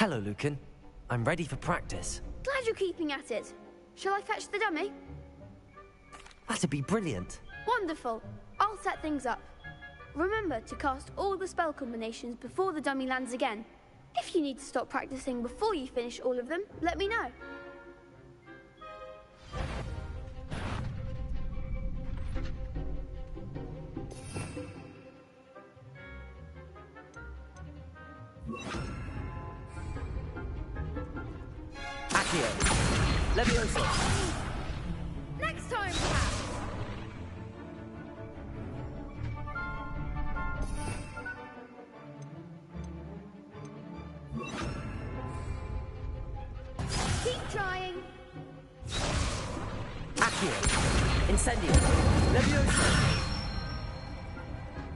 Hello, Lucan. I'm ready for practice. Glad you're keeping at it. Shall I fetch the dummy? That'd be brilliant. Wonderful. I'll set things up. Remember to cast all the spell combinations before the dummy lands again. If you need to stop practicing before you finish all of them, let me know. Accio. Levioso. Next time, perhaps. Keep trying. Accio. Incendio. Levioso.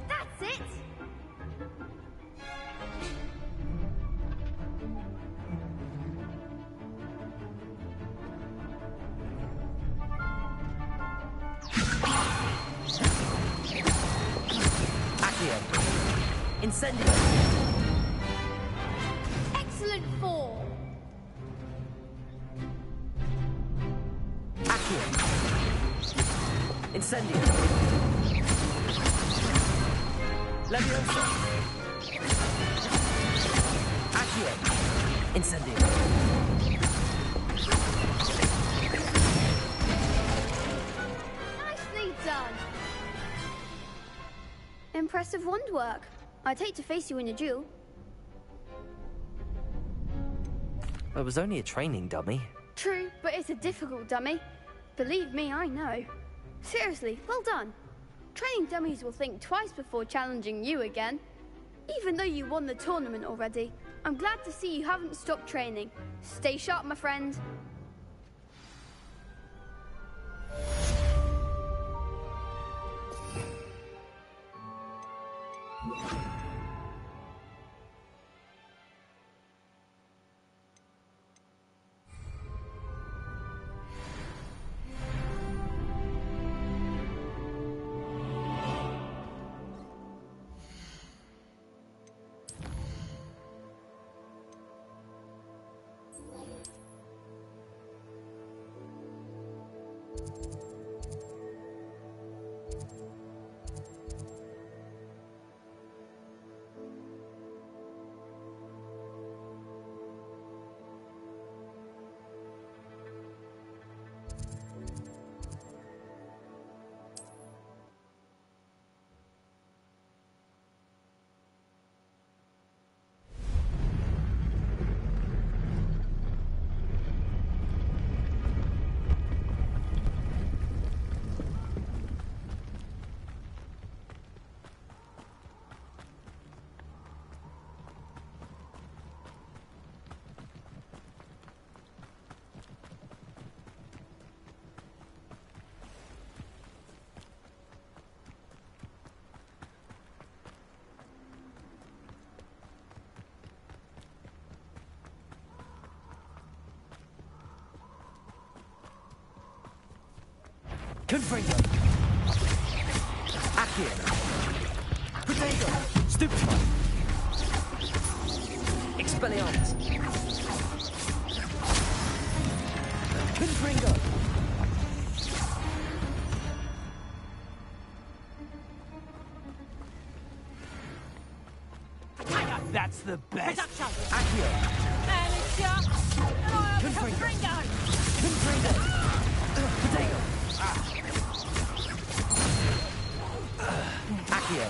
That's it. Incendio. Excellent form. Accio. Incendio. Levioso. Accio. Incendio. Nicely done. Impressive wand work. I'd hate to face you in a duel. It was only a training dummy. True, but it's a difficult dummy. Believe me, I know. Seriously, well done. Training dummies will think twice before challenging you again. Even though you won the tournament already, I'm glad to see you haven't stopped training. Stay sharp, my friend. Confringo. Accio. Protego. Stupefy. Expelliarmus. Confringo. That's the best. Accio. Confringo. Confringo. Protego. Accio.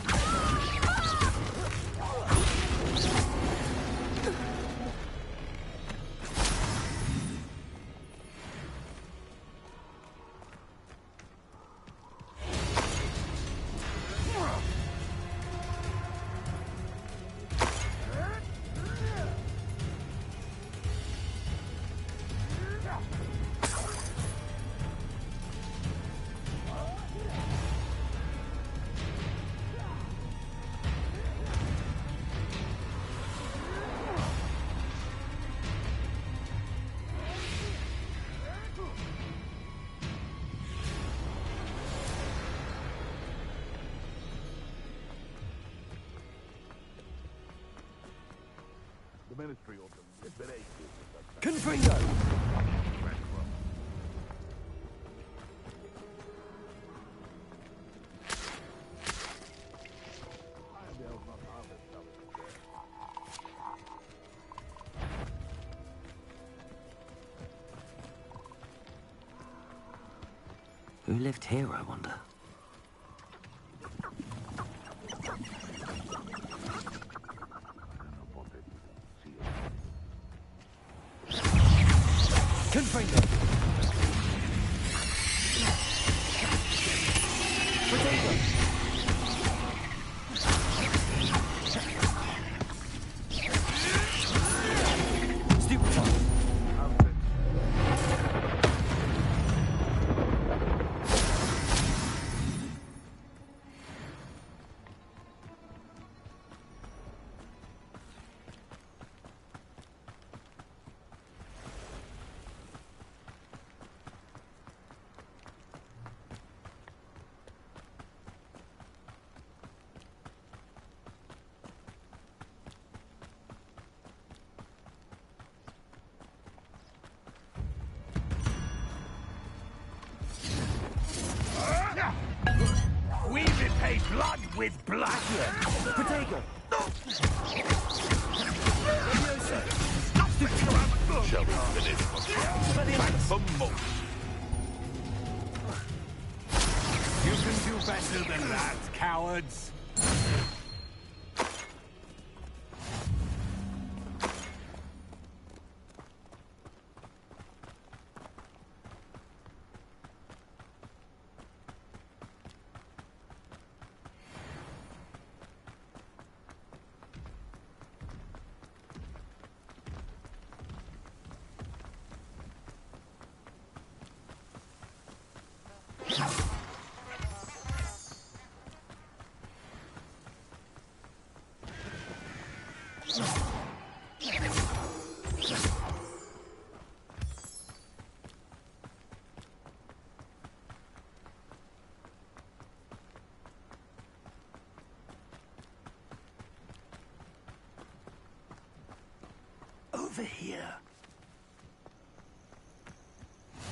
Confringo! Who lived here, I wonder? Confringo! Potato! Stupefy! We repay blood with blood. Potato! Shall we finish? Back for more. You can do better than that, cowards. Over here.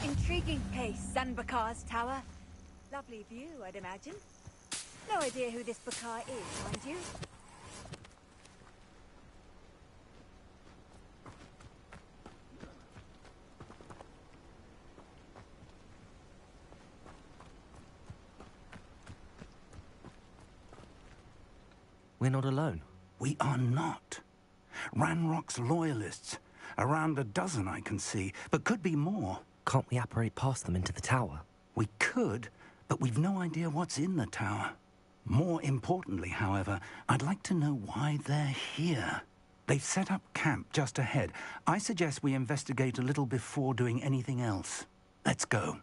Intriguing place, Zanbakar's tower. Lovely view, I'd imagine. No idea who this Bakar is, mind you. We're not alone. We are not. Ranrock's loyalists. Around a dozen I can see, but could be more. Can't we apparate past them into the tower? We could, but we've no idea what's in the tower. More importantly, however, I'd like to know why they're here. They've set up camp just ahead. I suggest we investigate a little before doing anything else. Let's go.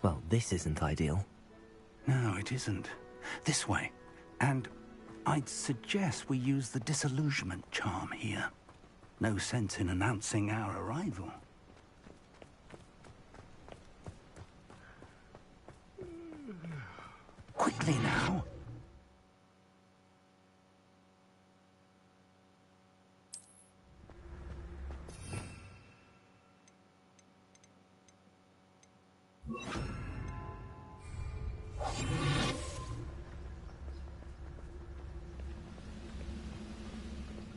Well, this isn't ideal. No, it isn't. This way. And I'd suggest we use the disillusionment charm here. No sense in announcing our arrival. Quickly now.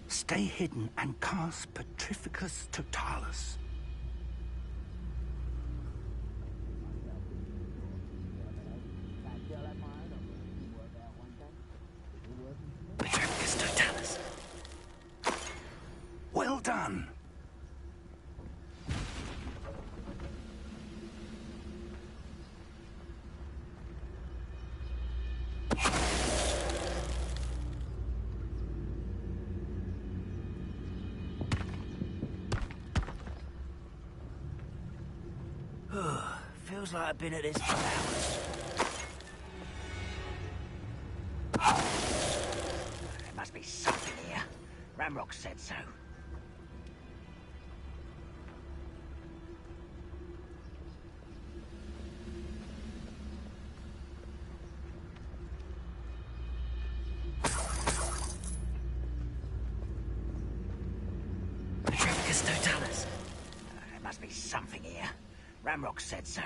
Stay hidden and cast Petrificus Totalis. Petrificus Totalis. Well done. Feels like I've been at this for hours. There must be something here. Ramrock said so. Ramrock said so.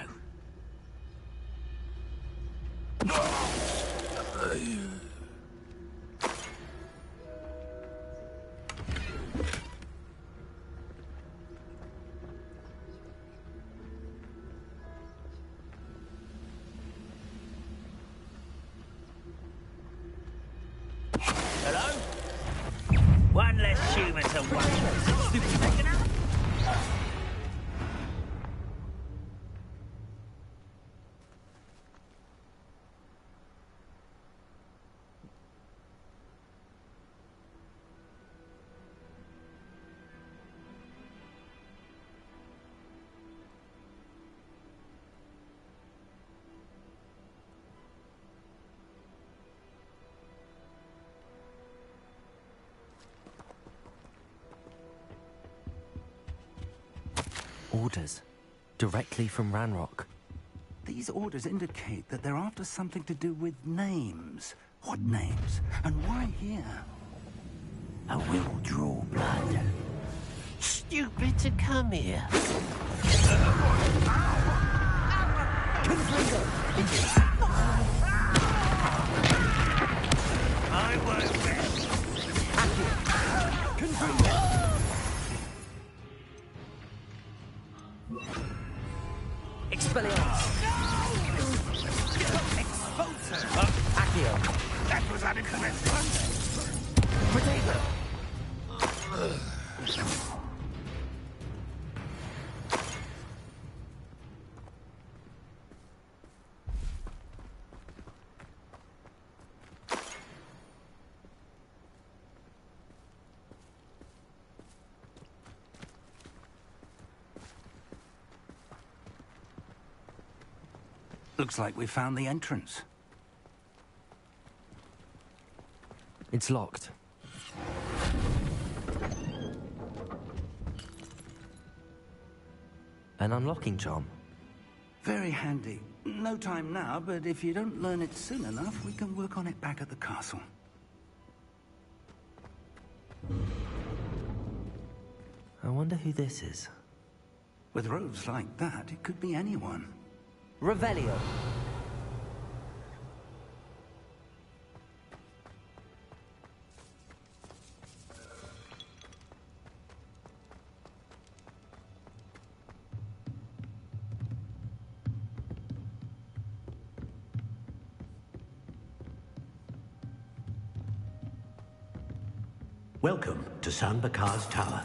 Hello? One less human to worry. Orders. Directly from Ranrock. These orders indicate that they're after something to do with names. What names? And why here? I will draw blood. Stupid to come here. I won't rest. Expelliarmus. Expulsor. Accio. That was unexpected. Protego. Looks like we found the entrance. It's locked. An unlocking charm. Very handy. No time now, but if you don't learn it soon enough, we can work on it back at the castle. I wonder who this is. With robes like that, it could be anyone. Revelio. Welcome to Sanbakar's Tower.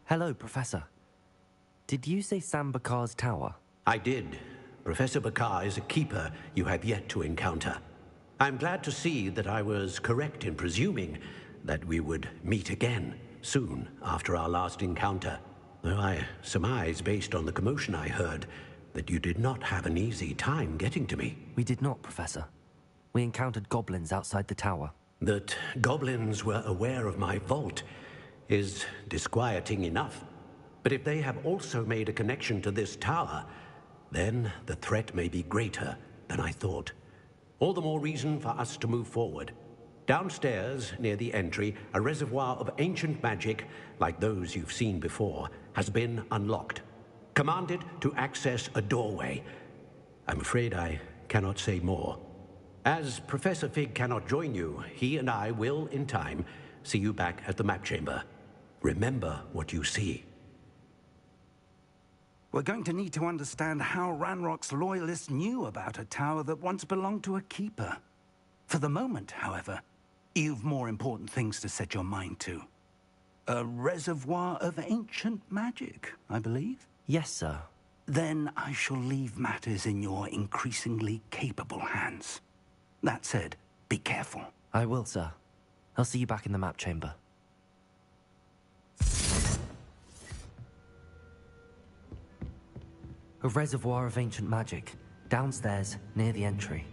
Hello, Professor. Did you say Sambakar's tower? I did. Professor Bakar is a keeper you have yet to encounter. I'm glad to see that I was correct in presuming that we would meet again soon after our last encounter. Though I surmise, based on the commotion I heard, that you did not have an easy time getting to me. We did not, Professor. We encountered goblins outside the tower. That goblins were aware of my vault is disquieting enough. But if they have also made a connection to this tower, then the threat may be greater than I thought. All the more reason for us to move forward. Downstairs, near the entry, a reservoir of ancient magic, like those you've seen before, has been unlocked. Commanded to access a doorway. I'm afraid I cannot say more. As Professor Fig cannot join you, he and I will, in time, see you back at the map chamber. Remember what you see. We're going to need to understand how Ranrock's loyalists knew about a tower that once belonged to a keeper. For the moment, however, you've more important things to set your mind to. A reservoir of ancient magic, I believe? Yes, sir. Then I shall leave matters in your increasingly capable hands. That said, be careful. I will, sir. I'll see you back in the map chamber. A reservoir of ancient magic, downstairs, near the entry.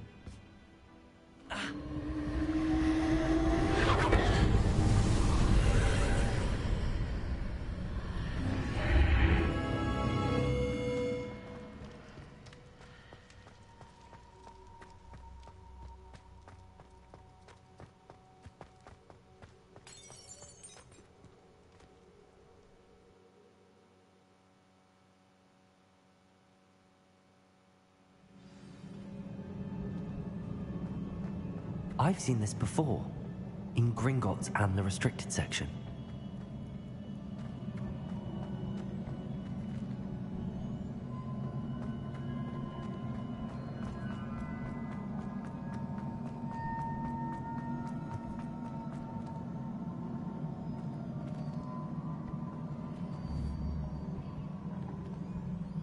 I've seen this before, in Gringotts and the restricted section.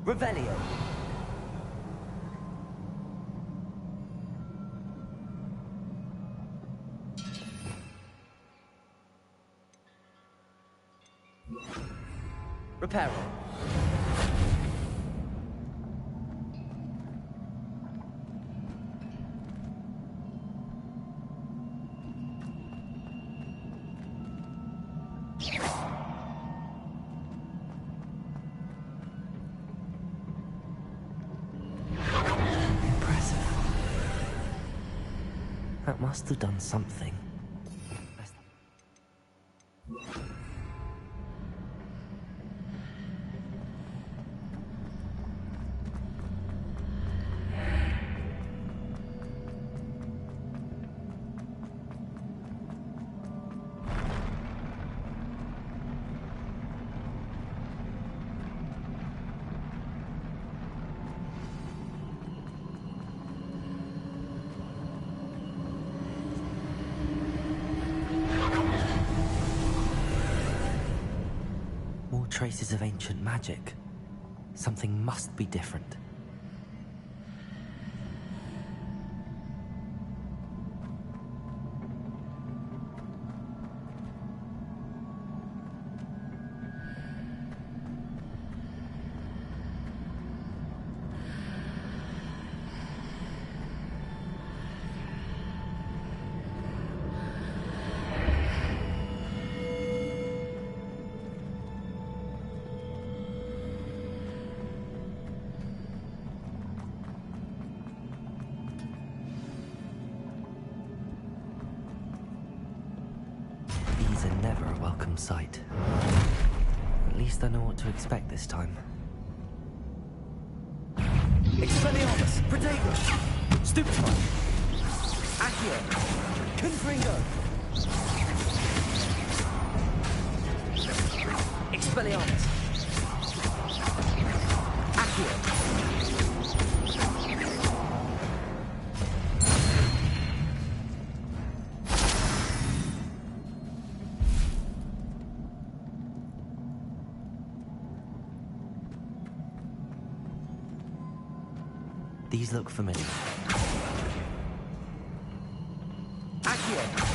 Revelio. Reparo. Impressive. That must have done something. Traces of ancient magic. Something must be different. Never a welcome sight. At least I know what to expect this time. Expelliarmus. Protego. Stupefy. Accio. Confringo. Expelliarmus. Accio. These look familiar. Accio.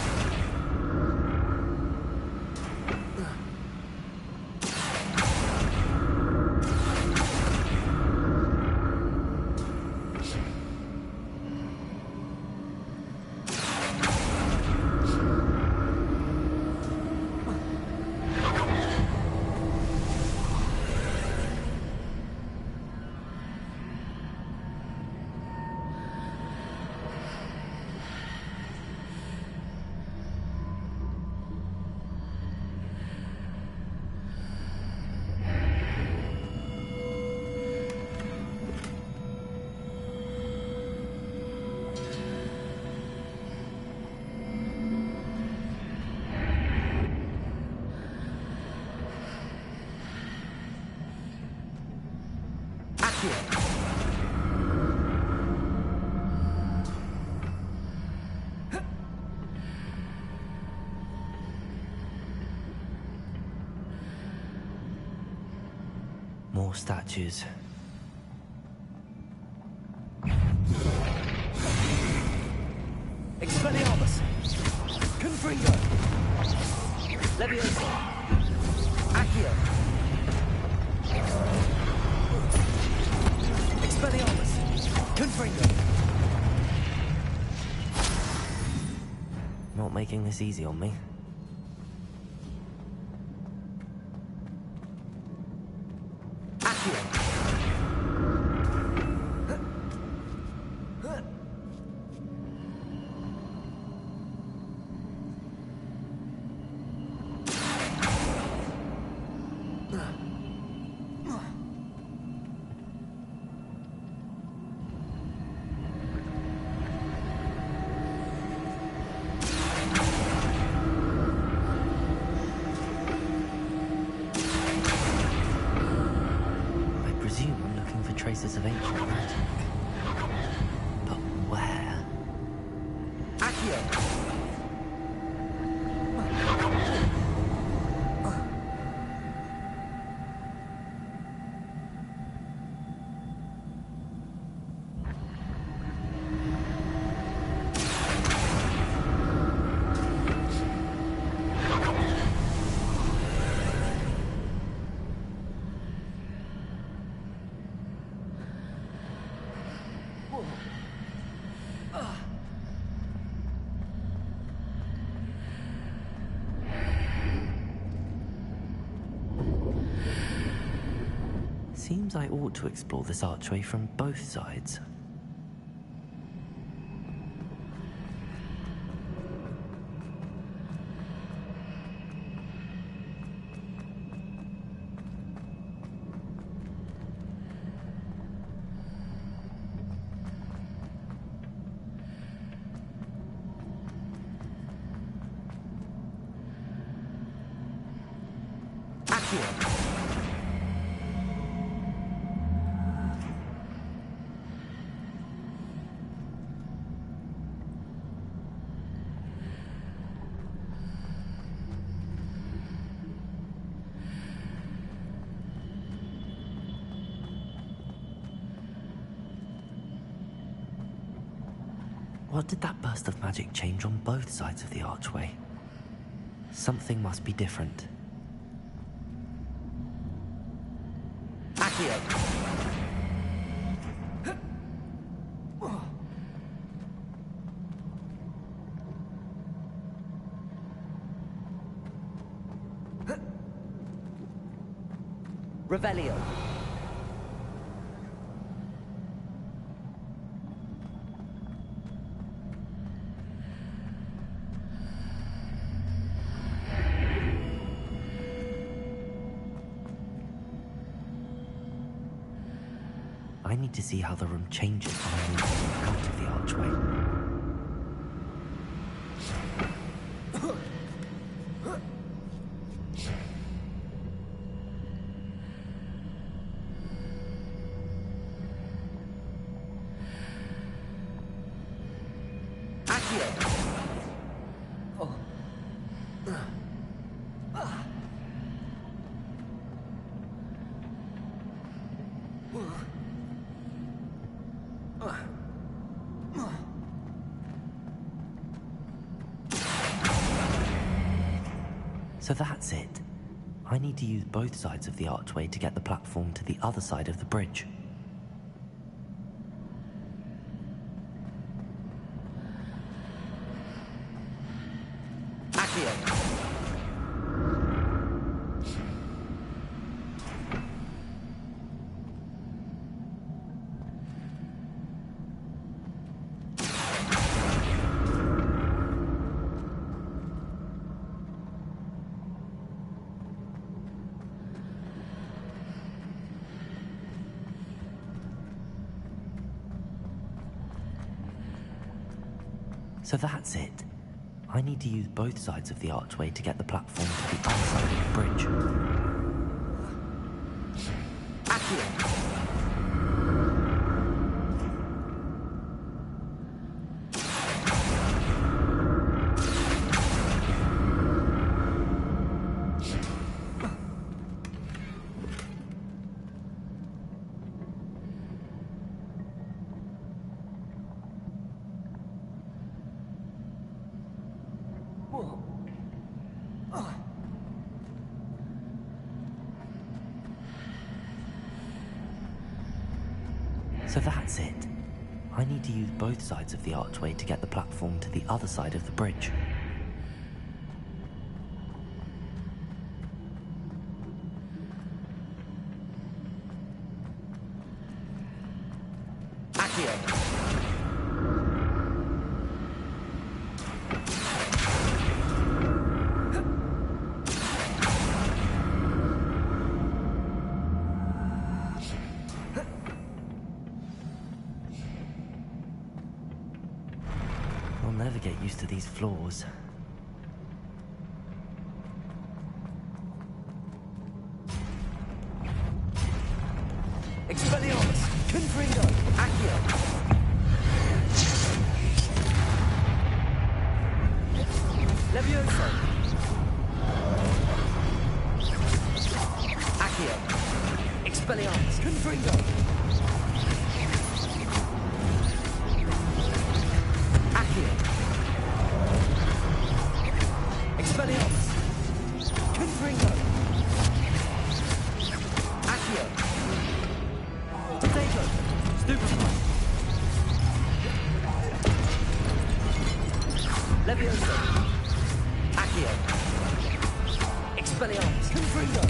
more statues. Expelliarmus! Confringo! Leviosa! Accio! Expelliarmus! Confringo! Not making this easy on me. Accio! Traces of ancient magic. But where? Accio! Seems I ought to explore this archway from both sides. Accio! What did that burst of magic change on both sides of the archway? Something must be different. Accio! Revelio! I need to see how the room changes when I move out of the archway. So that's it. I need to use both sides of the archway to get the platform to the other side of the bridge. Accio! So that's it. I need to use both sides of the archway to get the platform to the other side of the bridge. Accio! So that's it. I need to use both sides of the archway to get the platform to the other side of the bridge. I'll never get used to these floors. Expelliarmus! Confringo! Accio! Levioso! Accio! Expelliarmus! Confringo! Accio! Expelliarmus! Confringo! Accio! Potato! Stupefy! Levioso! Accio! Expelliarmus! Confringo!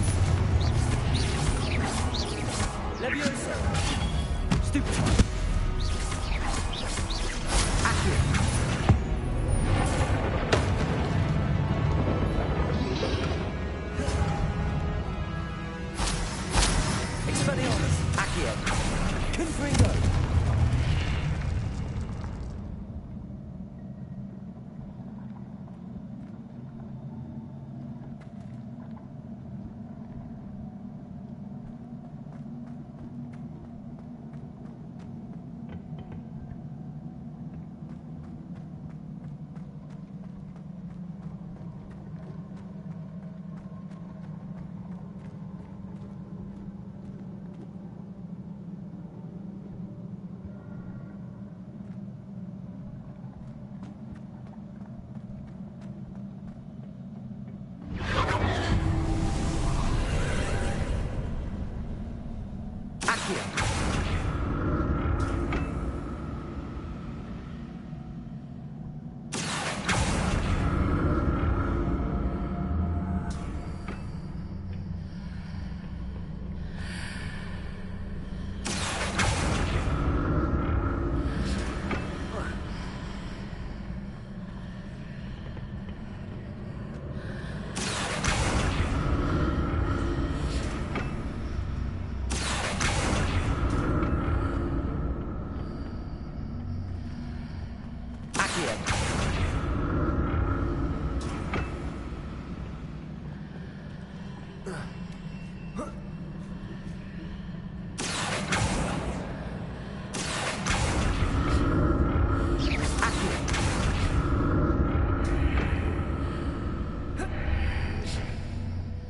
Levioso! Stupefy! Accio! Expelliarmus! Accio! Confringo!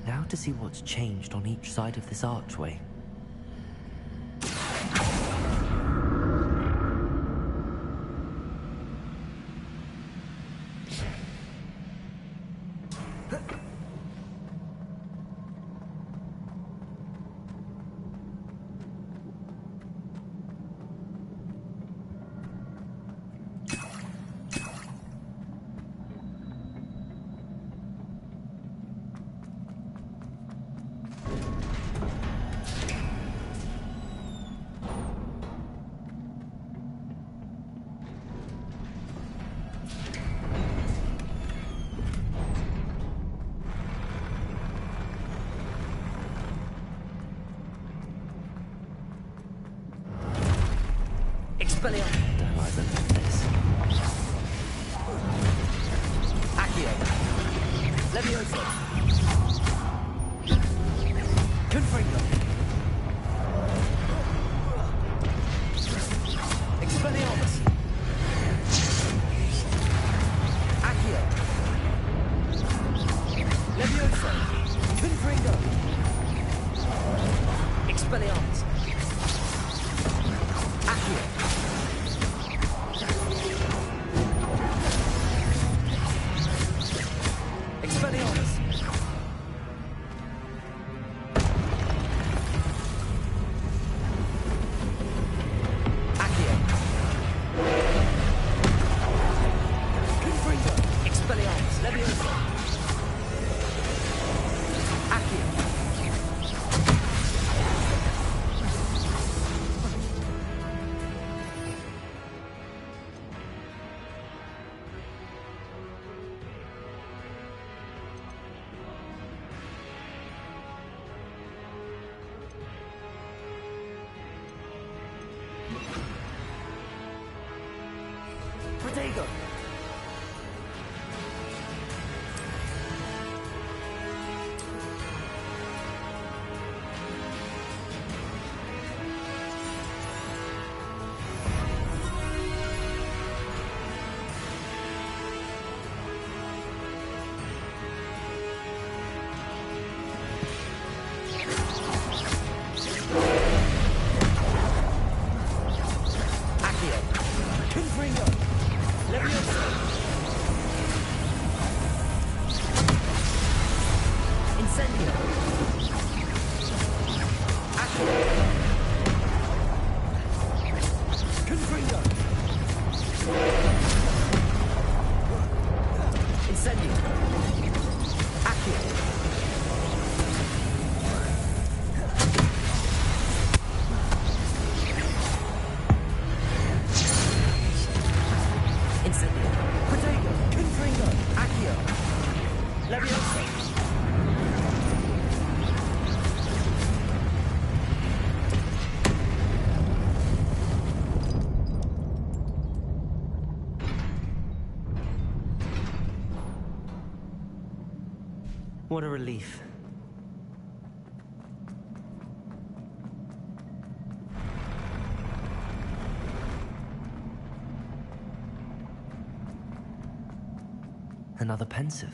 Now to see what's changed on each side of this archway. Expelliarmus! Don't like the look of this. Accio! Levioso! Confringo! Expelliarmus! Accio! Levioso! Confringo! Expelliarmus! Accio! Expelliarmus! Accio! Confringo! Expelliarmus! Leviosa! Accio! Protego! Accio! Confringo! Leviosa! Incendio! Accio! Confringo! Incendio! Accio! Incendio! Protego! Confringo! Accio! Leviosa! What a relief. Another pensive.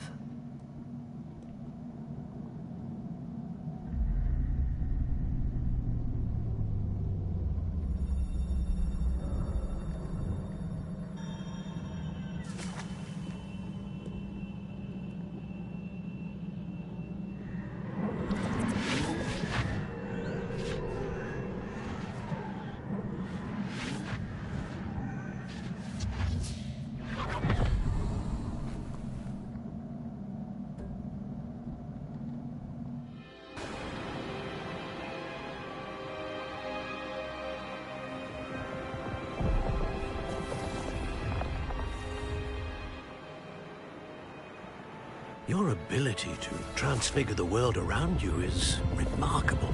Your ability to transfigure the world around you is remarkable.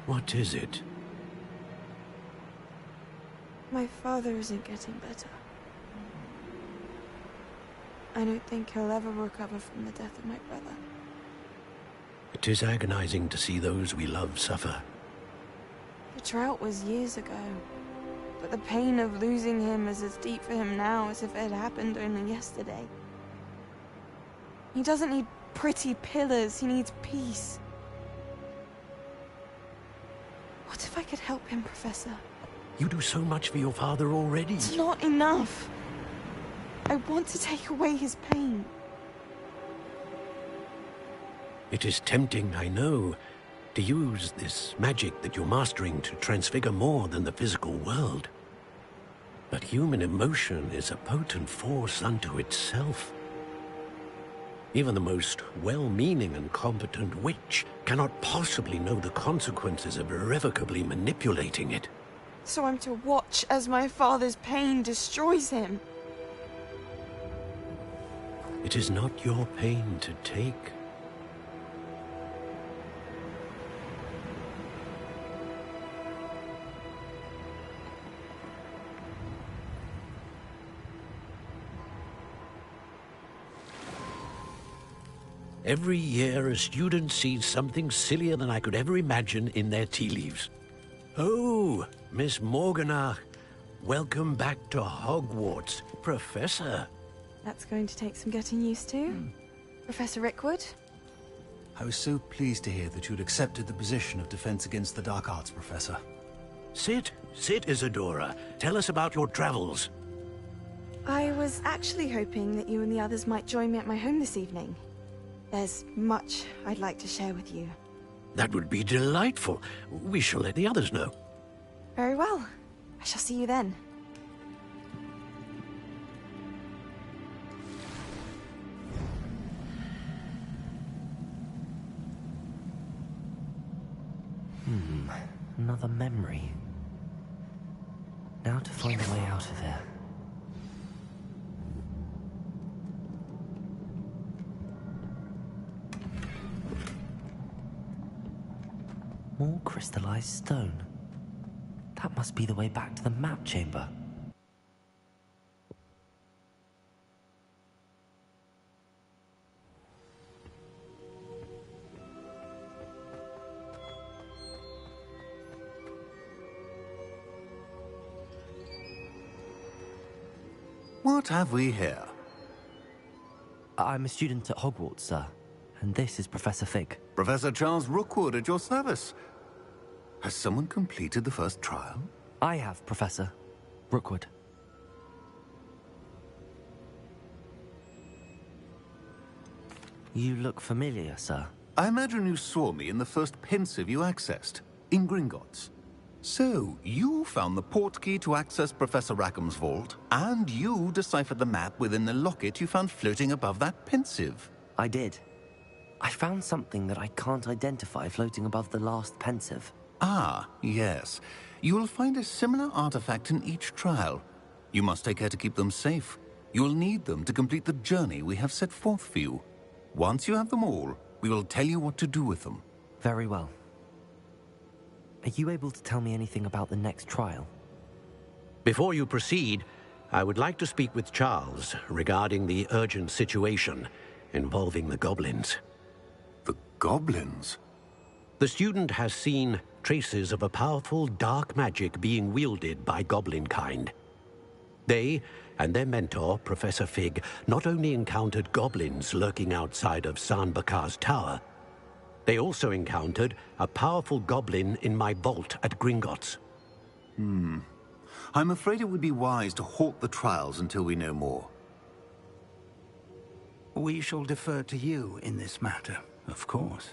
What is it? My father isn't getting better. I don't think he'll ever recover from the death of my brother. It is agonizing to see those we love suffer. The drought was years ago, but the pain of losing him is as deep for him now as if it had happened only yesterday. He doesn't need pretty pillars, he needs peace. What if I could help him, Professor? You do so much for your father already. It's not enough. I want to take away his pain. It is tempting, I know, to use this magic that you're mastering to transfigure more than the physical world. But human emotion is a potent force unto itself. Even the most well-meaning and competent witch cannot possibly know the consequences of irrevocably manipulating it. So I'm to watch as my father's pain destroys him. It is not your pain to take. Every year, a student sees something sillier than I could ever imagine in their tea leaves. Oh, Miss Morganach, welcome back to Hogwarts, Professor. That's going to take some getting used to. Professor Rickwood? I was so pleased to hear that you'd accepted the position of Defense Against the Dark Arts, Professor. Sit, Isadora. Tell us about your travels. I was actually hoping that you and the others might join me at my home this evening. There's much I'd like to share with you. That would be delightful. We shall let the others know. Very well. I shall see you then. Another memory. Now to find a way out of here. More crystallized stone. That must be the way back to the map chamber. What have we here? I'm a student at Hogwarts, sir. And this is Professor Fig. Professor Charles Rookwood at your service. Has someone completed the first trial? I have, Professor Rookwood. You look familiar, sir. I imagine you saw me in the first pensive you accessed, in Gringotts. So, you found the portkey to access Professor Rackham's vault, and you deciphered the map within the locket you found floating above that pensive. I did. I found something that I can't identify floating above the last pensive. Ah, yes. You will find a similar artifact in each trial. You must take care to keep them safe. You will need them to complete the journey we have set forth for you. Once you have them all, we will tell you what to do with them. Very well. Are you able to tell me anything about the next trial? Before you proceed, I would like to speak with Charles regarding the urgent situation involving the goblins. The goblins? The student has seen traces of a powerful dark magic being wielded by goblin kind. They and their mentor, Professor Fig, not only encountered goblins lurking outside of Sanbakar's tower, they also encountered a powerful goblin in my vault at Gringotts. I'm afraid it would be wise to halt the trials until we know more. We shall defer to you in this matter, of course.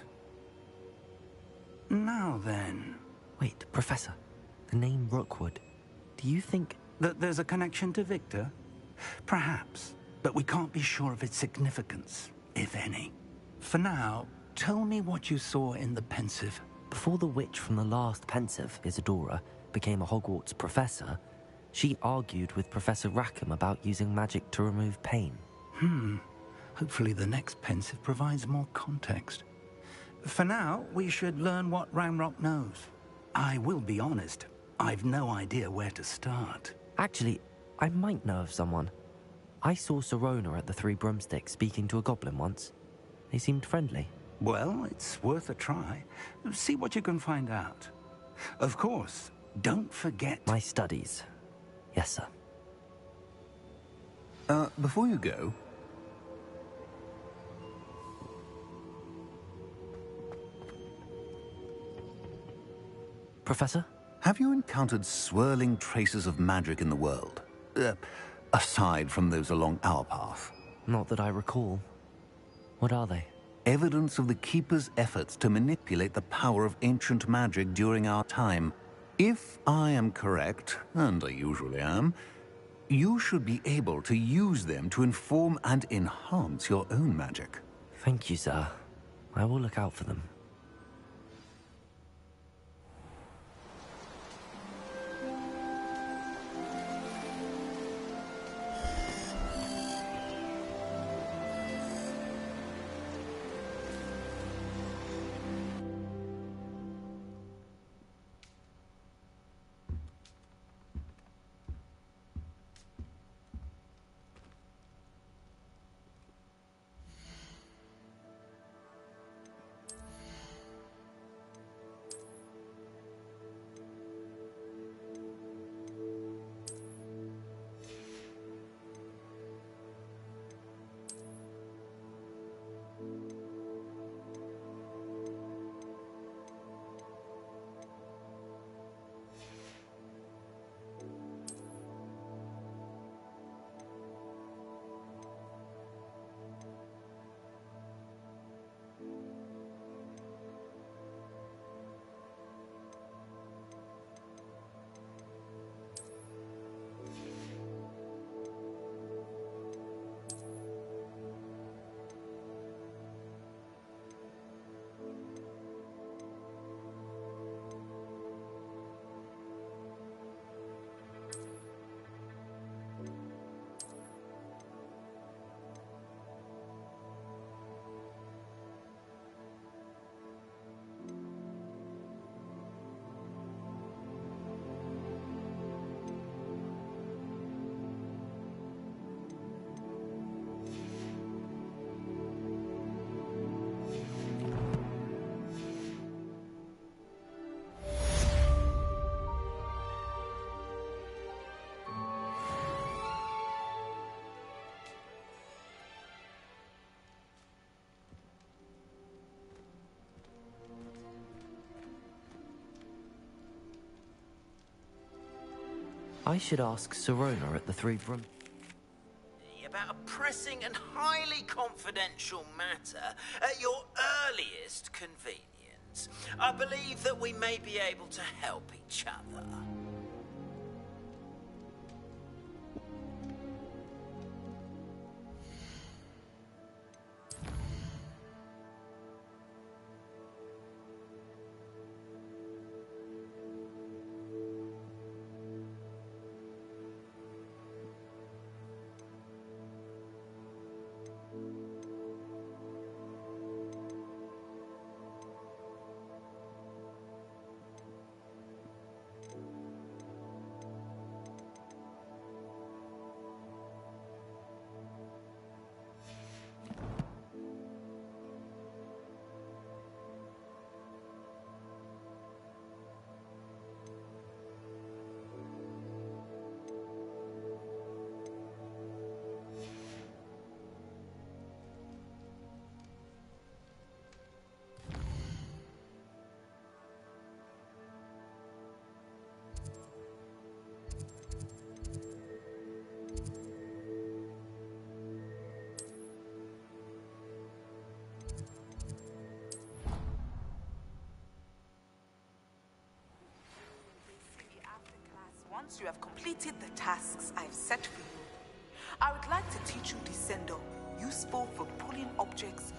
Now then... Wait, Professor. The name Rookwood. Do you think... that there's a connection to Victor? Perhaps, but we can't be sure of its significance, if any. For now, tell me what you saw in the pensive. Before the witch from the last pensive, Isadora, became a Hogwarts professor, she argued with Professor Rackham about using magic to remove pain. Hopefully the next pensive provides more context. For now, we should learn what Ranrock knows. I will be honest, I've no idea where to start. Actually, I might know of someone. I saw Sirona at the Three Broomsticks speaking to a goblin once. They seemed friendly. Well, it's worth a try. See what you can find out. Of course, don't forget... My studies. Yes, sir. Before you go... Professor? Have you encountered swirling traces of magic in the world? Aside from those along our path? Not that I recall. What are they? Evidence of the Keeper's efforts to manipulate the power of ancient magic during our time. If I am correct, and I usually am, you should be able to use them to inform and enhance your own magic. Thank you, sir. I will look out for them. I should ask Sirona at the Three Brum. About a pressing and highly confidential matter at your earliest convenience. I believe that we may be able to help each other. Once you have completed the tasks I've set for you, I would like to teach you Descendo, useful for pulling objects.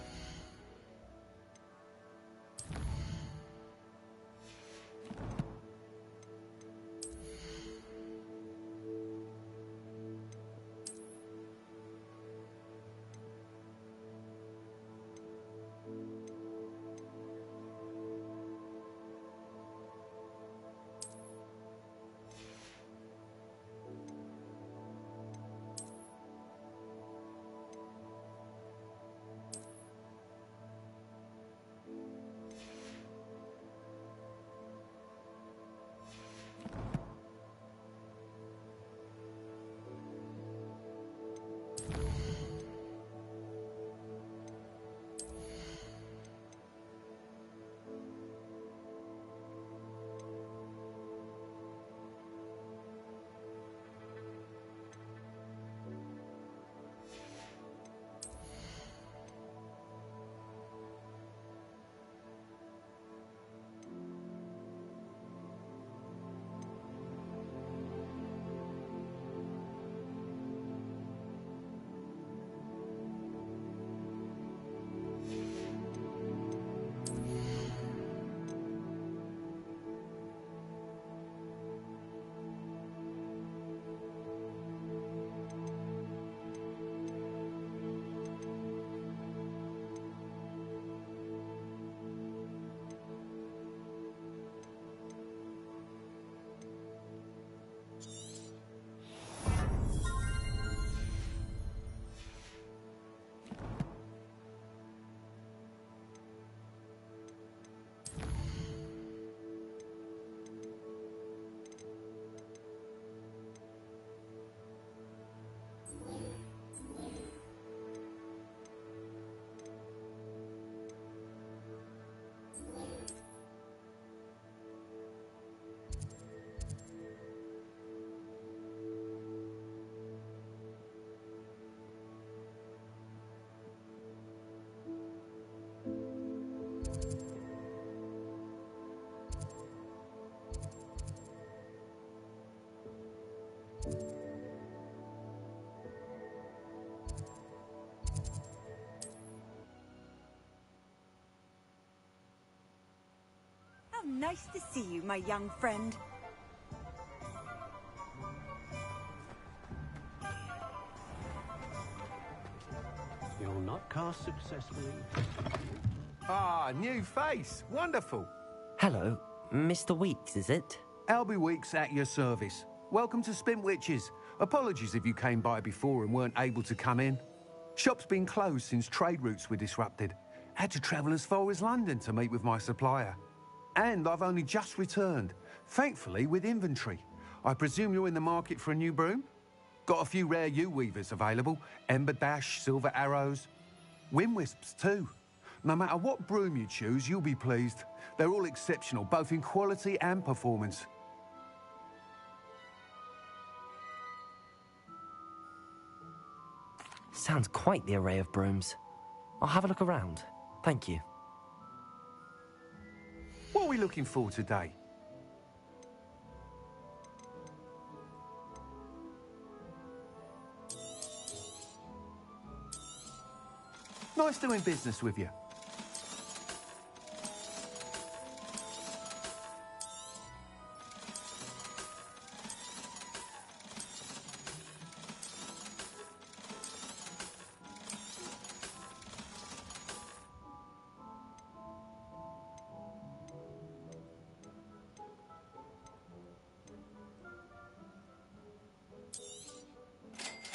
How nice to see you, my young friend. You're not cast successfully. Ah, new face. Wonderful. Hello, Mr. Weeks, is it? Albie Weeks at your service. Welcome to Spint Witches. Apologies if you came by before and weren't able to come in. Shop's been closed since trade routes were disrupted. Had to travel as far as London to meet with my supplier. And I've only just returned, thankfully with inventory. I presume you're in the market for a new broom? Got a few rare yew-weavers available. Ember Dash, Silver Arrows. Wind Wisps too. No matter what broom you choose, you'll be pleased. They're all exceptional, both in quality and performance. Sounds quite the array of brooms. I'll have a look around. Thank you. What are we looking for today? Nice doing business with you.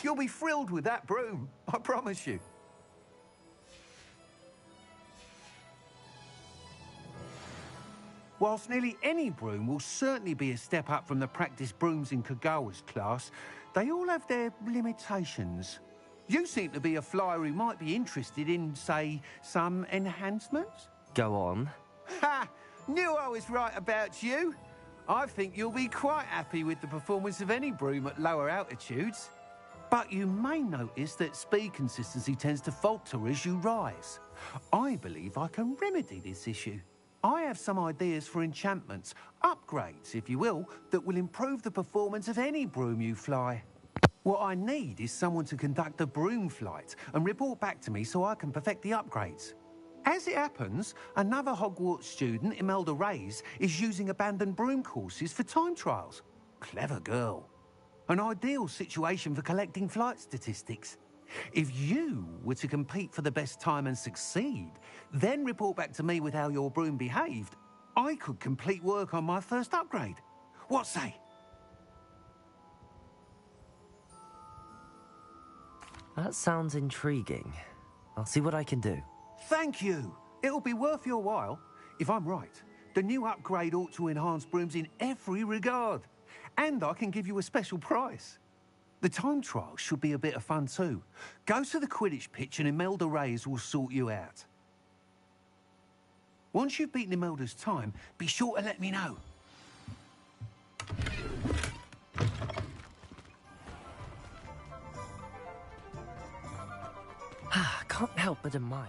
You'll be thrilled with that broom, I promise you. Whilst nearly any broom will certainly be a step up from the practice brooms in Kagawa's class, they all have their limitations. You seem to be a flyer who might be interested in, say, some enhancements? Go on. Ha! Knew I was right about you. I think you'll be quite happy with the performance of any broom at lower altitudes. But you may notice that speed consistency tends to falter as you rise. I believe I can remedy this issue. I have some ideas for enchantments, upgrades, if you will, that will improve the performance of any broom you fly. What I need is someone to conduct a broom flight and report back to me so I can perfect the upgrades. As it happens, another Hogwarts student, Imelda Reyes, is using abandoned broom courses for time trials. Clever girl. An ideal situation for collecting flight statistics. If you were to compete for the best time and succeed, then report back to me with how your broom behaved, I could complete work on my first upgrade. What say? That sounds intriguing. I'll see what I can do. Thank you. It'll be worth your while. If I'm right, the new upgrade ought to enhance brooms in every regard. And I can give you a special price. The time trial should be a bit of fun too. Go to the Quidditch pitch and Imelda Reyes will sort you out. Once you've beaten Imelda's time, be sure to let me know. Can't help but admire.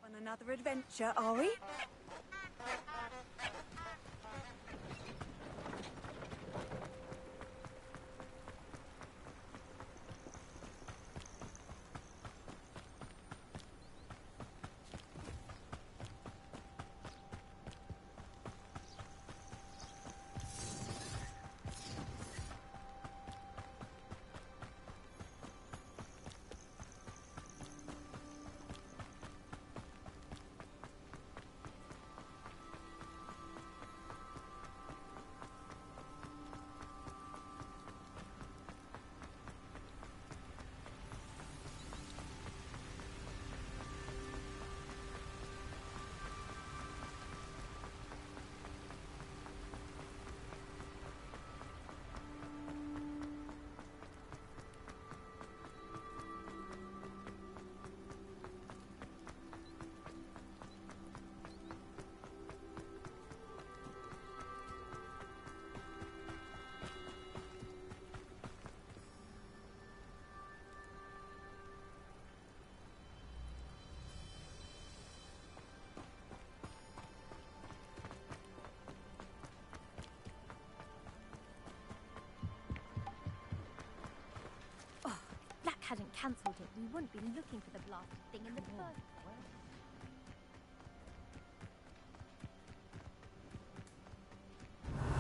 On another adventure, are we? Hadn't cancelled it, we wouldn't be looking for the blasted thing in the first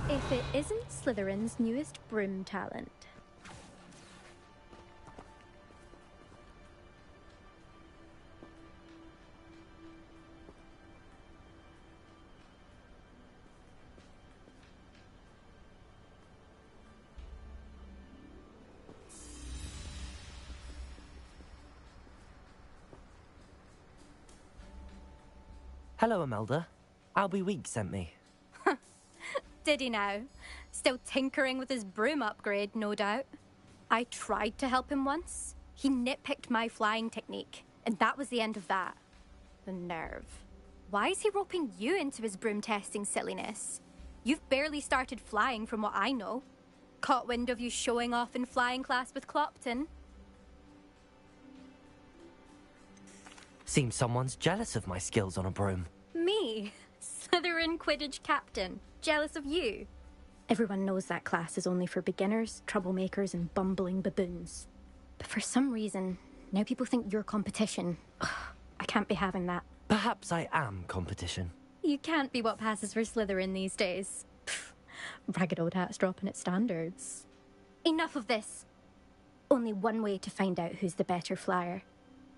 place. If it isn't Slytherin's newest broom talent. Hello, Imelda. Albie Weeks sent me. Did he now? Still tinkering with his broom upgrade, no doubt. I tried to help him once. He nitpicked my flying technique, and that was the end of that. The nerve. Why is he roping you into his broom testing silliness? You've barely started flying from what I know. Caught wind of you showing off in flying class with Clopton. Seems someone's jealous of my skills on a broom. Me? Slytherin Quidditch captain. Jealous of you? Everyone knows that class is only for beginners, troublemakers, and bumbling baboons. But for some reason, now people think you're competition. Ugh, I can't be having that. Perhaps I am competition. You can't be what passes for Slytherin these days. Pfft, ragged old hat's dropping its standards. Enough of this. Only one way to find out who's the better flyer.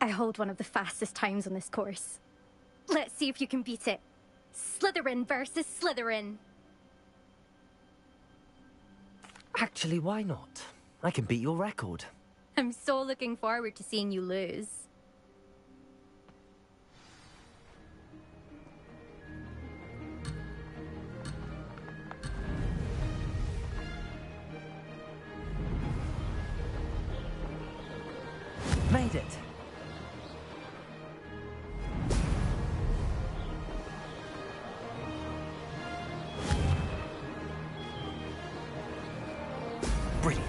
I hold one of the fastest times on this course. Let's see if you can beat it. Slytherin versus Slytherin. Actually, why not? I can beat your record. I'm so looking forward to seeing you lose. Made it. Brilliant.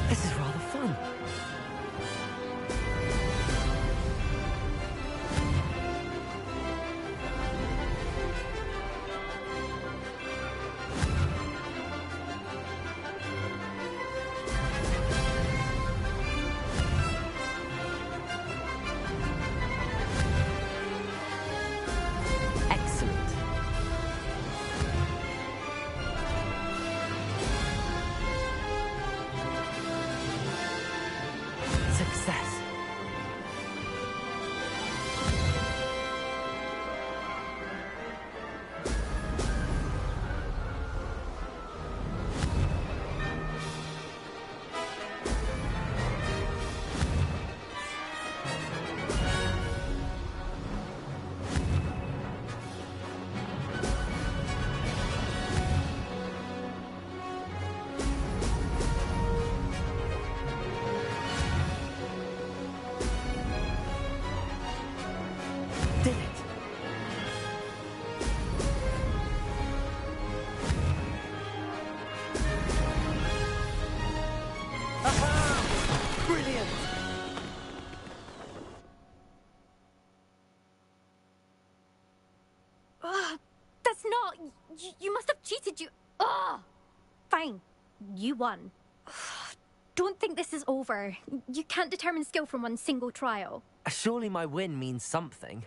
This is rather fun. Excellent. Success. Did it. Aha! Brilliant! That's not... You must have cheated, you... Ugh! Fine. You won. Don't think this is over. You can't determine skill from one single trial. Surely my win means something.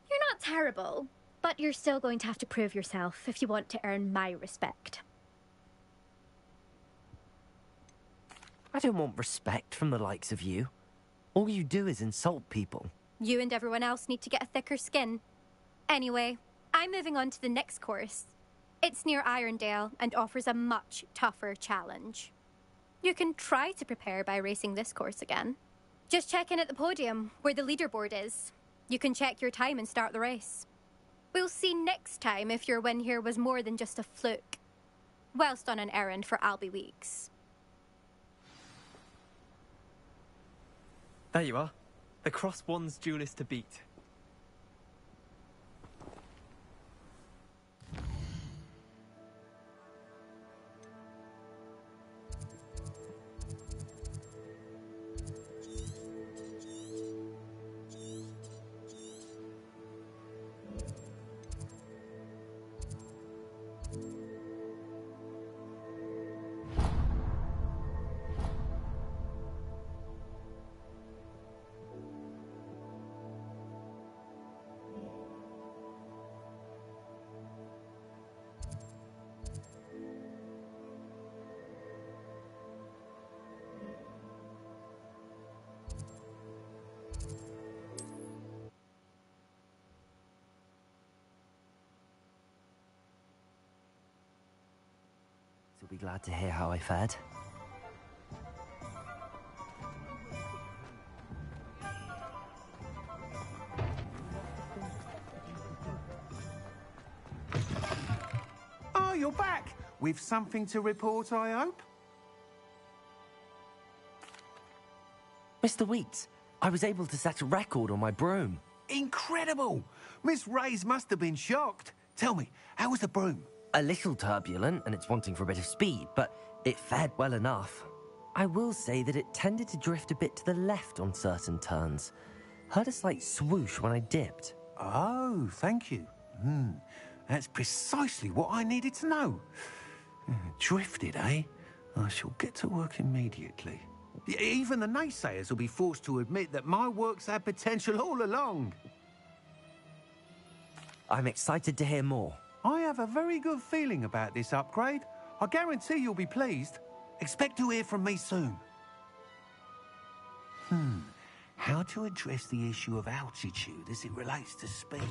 You're not terrible, but you're still going to have to prove yourself if you want to earn my respect. I don't want respect from the likes of you. All you do is insult people. You and everyone else need to get a thicker skin. Anyway, I'm moving on to the next course. It's near Irondale and offers a much tougher challenge. You can try to prepare by racing this course again. Just check in at the podium, where the leaderboard is. You can check your time and start the race. We'll see next time if your win here was more than just a fluke. Whilst on an errand for Albie Weeks. There you are. The Cross Wands duelist to beat. will be glad to hear how I fared. Oh, you're back! With something to report, I hope? Mr. Weeks, I was able to set a record on my broom. Incredible! Miss Reyes must have been shocked. Tell me, how was the broom? A little turbulent, and it's wanting for a bit of speed, but it fared well enough. I will say that it tended to drift a bit to the left on certain turns. Heard a slight swoosh when I dipped. Oh, thank you. That's precisely what I needed to know. Drifted, eh? I shall get to work immediately. Even the naysayers will be forced to admit that my work's had potential all along. I'm excited to hear more. I have a very good feeling about this upgrade. I guarantee you'll be pleased. Expect to hear from me soon. How to address the issue of altitude as it relates to speed?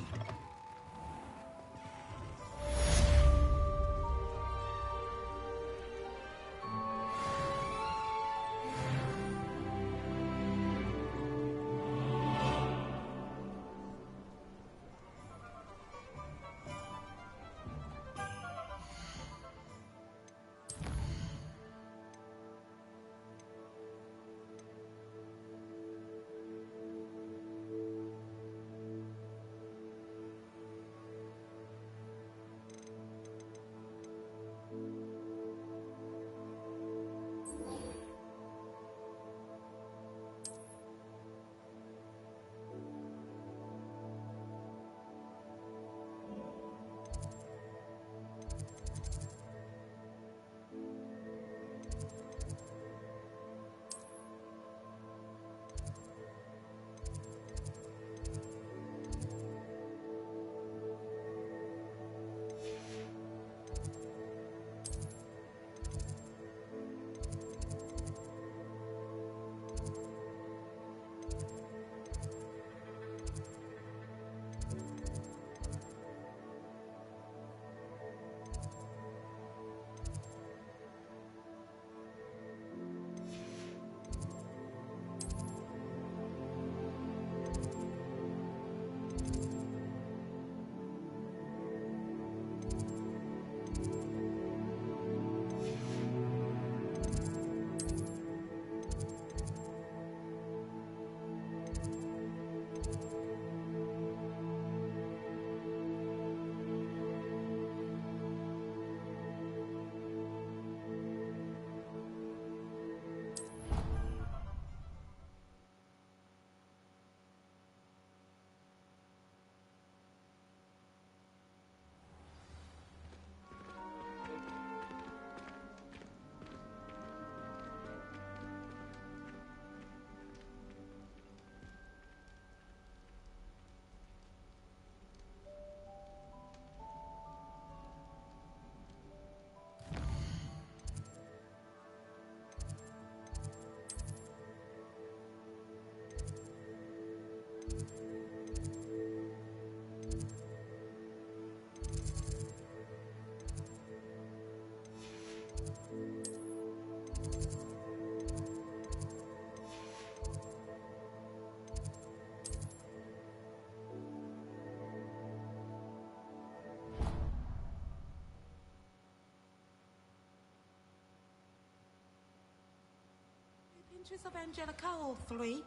Pinches of Angelica, all three.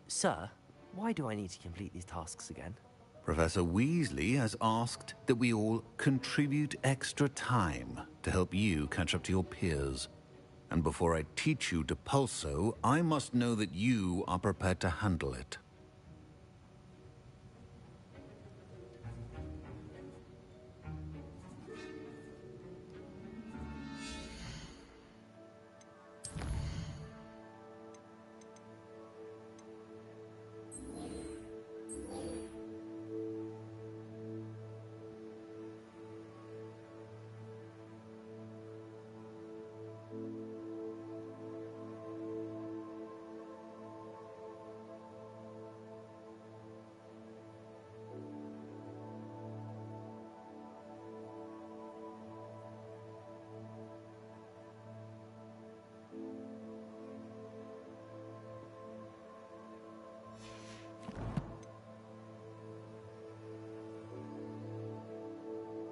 Sir, why do I need to complete these tasks again? Professor Weasley has asked that we all contribute extra time to help you catch up to your peers. And before I teach you to pulso, I must know that you are prepared to handle it.